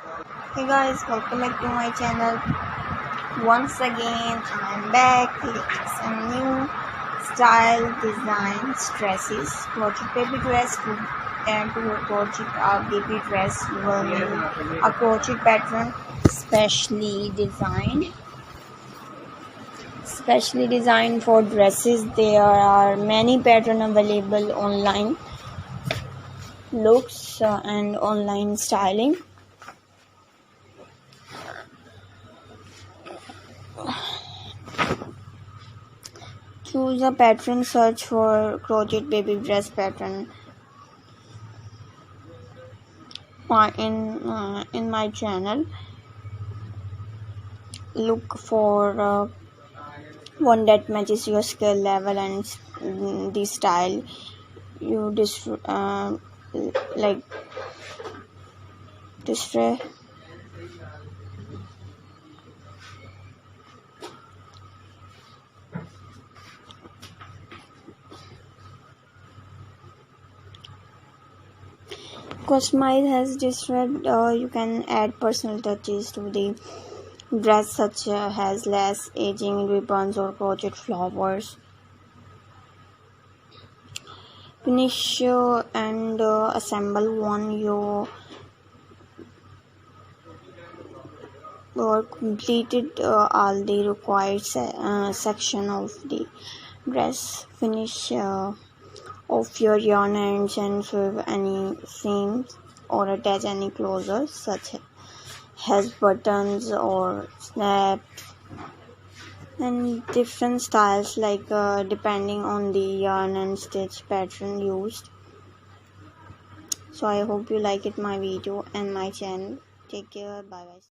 Hey guys, welcome back to my channel. Once again, I'm back with some new style designs dresses. Crochet baby dress and to crochet a baby dress, you will need a crochet pattern specially designed for dresses. There are many patterns available online, looks and online styling. Choose a pattern, search for crochet baby dress pattern. In my channel, look for one that matches your skill level and the style you like display. Customize has different. You can add personal touches to the dress, such as lace, edging, ribbons, or crochet flowers. Finish and assemble one you or completed all the required section of the dress. Finish off your yarn ends and sew any seams or attach any closures such as buttons or snaps, and different styles like depending on the yarn and stitch pattern used. So I hope you like it my video and my channel. Take care. Bye bye.